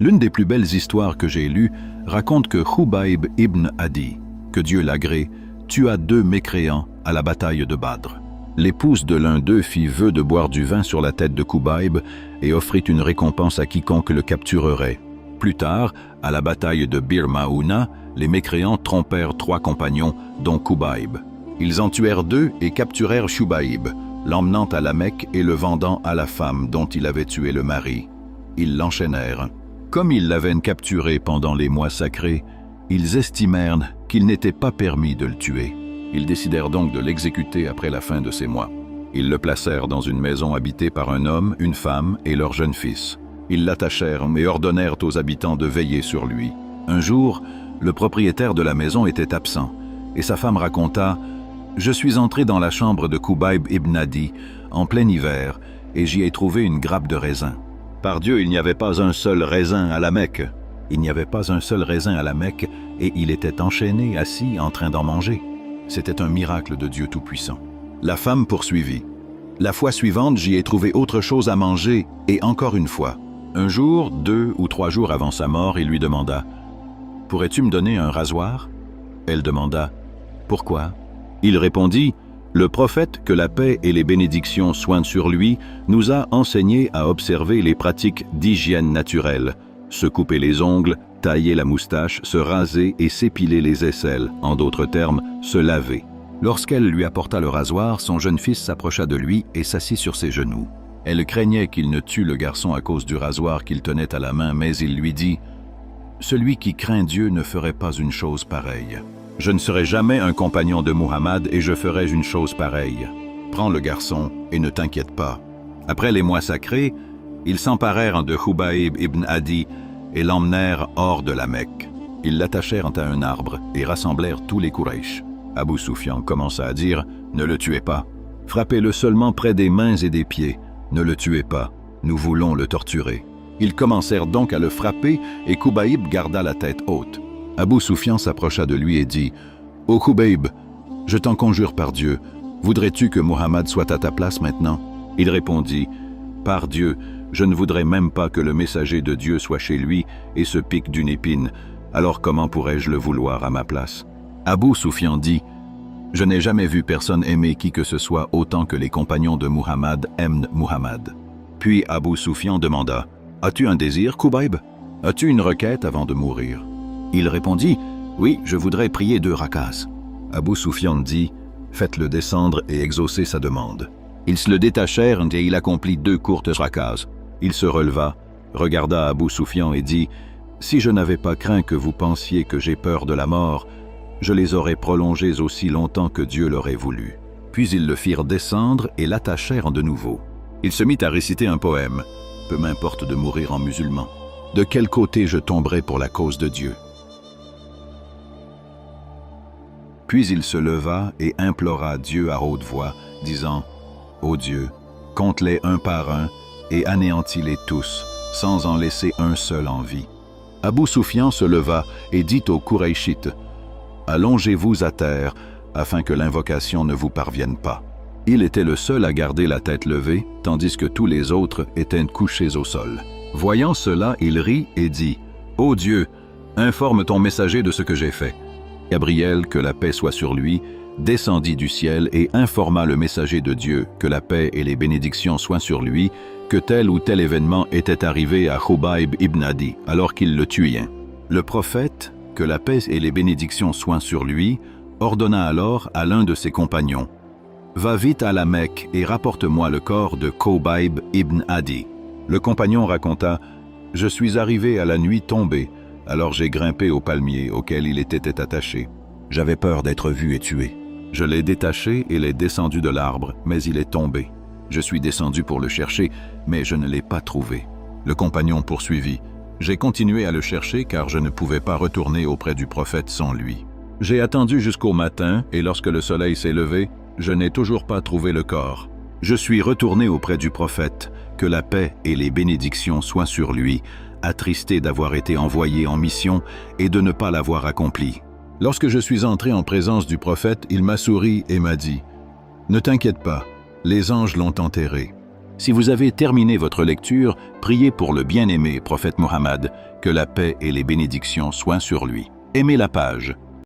L'une des plus belles histoires que j'ai lues raconte que Khubayb ibn Adi, que Dieu l'agrée, tua 2 mécréants à la bataille de Badr. L'épouse de l'un d'eux fit vœu de boire du vin sur la tête de Khubayb et offrit une récompense à quiconque le capturerait. Plus tard, à la bataille de Bir Maouna, les mécréants trompèrent 3 compagnons, dont Khubayb. Ils en tuèrent 2 et capturèrent Shubaïb, l'emmenant à la Mecque et le vendant à la femme dont il avait tué le mari. Ils l'enchaînèrent. Comme ils l'avaient capturé pendant les mois sacrés, ils estimèrent qu'il n'était pas permis de le tuer. Ils décidèrent donc de l'exécuter après la fin de ces mois. Ils le placèrent dans une maison habitée par un homme, une femme et leur jeune fils. Ils l'attachèrent et ordonnèrent aux habitants de veiller sur lui. Un jour, le propriétaire de la maison était absent, et sa femme raconta « Je suis entré dans la chambre de Khubayb ibn Adi en plein hiver, et j'y ai trouvé une grappe de raisin. Par Dieu, il n'y avait pas un seul raisin à la Mecque. Il n'y avait pas un seul raisin à la Mecque, et il était enchaîné, assis, en train d'en manger. C'était un miracle de Dieu Tout-Puissant. » La femme poursuivit. « La fois suivante, j'y ai trouvé autre chose à manger, et encore une fois. Un jour, 2 ou 3 jours avant sa mort, il lui demanda « Pourrais-tu me donner un rasoir ?» Elle demanda « Pourquoi ?» Il répondit « Le prophète, que la paix et les bénédictions soient sur lui, nous a enseigné à observer les pratiques d'hygiène naturelle, se couper les ongles, tailler la moustache, se raser et s'épiler les aisselles, en d'autres termes, se laver. » Lorsqu'elle lui apporta le rasoir, son jeune fils s'approcha de lui et s'assit sur ses genoux. Elle craignait qu'il ne tue le garçon à cause du rasoir qu'il tenait à la main, mais il lui dit « Celui qui craint Dieu ne ferait pas une chose pareille. Je ne serai jamais un compagnon de Muhammad et je ferai une chose pareille. Prends le garçon et ne t'inquiète pas. » Après les mois sacrés, ils s'emparèrent de Khubayb ibn Adi et l'emmenèrent hors de la Mecque. Ils l'attachèrent à un arbre et rassemblèrent tous les Quraysh. Abou Soufian commença à dire « Ne le tuez pas. Frappez-le seulement près des mains et des pieds. Ne le tuez pas. Nous voulons le torturer. » Ils commencèrent donc à le frapper et Khubayb garda la tête haute. Abou Soufian s'approcha de lui et dit « Ô Khubayb, je t'en conjure par Dieu, voudrais-tu que Muhammad soit à ta place maintenant ?» Il répondit « Par Dieu, je ne voudrais même pas que le messager de Dieu soit chez lui et se pique d'une épine. Alors comment pourrais-je le vouloir à ma place ?» Abou Soufian dit « Je n'ai jamais vu personne aimer qui que ce soit autant que les compagnons de Muhammad aiment Muhammad. » Puis Abou Soufian demanda « As-tu un désir, Khubayb? As-tu une requête avant de mourir ?» Il répondit « Oui, je voudrais prier 2 rakas. » Abou Soufian dit « Faites-le descendre et exaucez sa demande. » Ils se le détachèrent et il accomplit 2 courtes rakas. Il se releva, regarda Abou Soufian et dit « Si je n'avais pas craint que vous pensiez que j'ai peur de la mort, je les aurais prolongés aussi longtemps que Dieu l'aurait voulu. » Puis ils le firent descendre et l'attachèrent de nouveau. Il se mit à réciter un poème. Peu m'importe de mourir en musulman. De quel côté je tomberai pour la cause de Dieu? Puis il se leva et implora Dieu à haute voix, disant « Ô Dieu, compte-les un par un et anéantis-les tous, sans en laisser un seul en vie. » Abou Soufian se leva et dit aux Qurayshites « Allongez-vous à terre, afin que l'invocation ne vous parvienne pas. » Il était le seul à garder la tête levée, tandis que tous les autres étaient couchés au sol. Voyant cela, il rit et dit « Ô Dieu, informe ton messager de ce que j'ai fait. » Gabriel, que la paix soit sur lui, descendit du ciel et informa le messager de Dieu, que la paix et les bénédictions soient sur lui, que tel ou tel événement était arrivé à Khubayb ibn Adi, alors qu'il le tuait. Le prophète, que la paix et les bénédictions soient sur lui, ordonna alors à l'un de ses compagnons « Va vite à la Mecque et rapporte-moi le corps de Khubayb ibn Adi. » Le compagnon raconta « Je suis arrivé à la nuit tombée, alors j'ai grimpé au palmier auquel il était attaché. J'avais peur d'être vu et tué. Je l'ai détaché et l'ai descendu de l'arbre, mais il est tombé. Je suis descendu pour le chercher, mais je ne l'ai pas trouvé. » Le compagnon poursuivit « J'ai continué à le chercher car je ne pouvais pas retourner auprès du prophète sans lui. J'ai attendu jusqu'au matin et lorsque le soleil s'est levé, je n'ai toujours pas trouvé le corps. Je suis retourné auprès du prophète, que la paix et les bénédictions soient sur lui, attristé d'avoir été envoyé en mission et de ne pas l'avoir accompli. Lorsque je suis entré en présence du prophète, il m'a souri et m'a dit « Ne t'inquiète pas, les anges l'ont enterré. » Si vous avez terminé votre lecture, priez pour le bien-aimé prophète Mohammed, Que la paix et les bénédictions soient sur lui. Aimez la page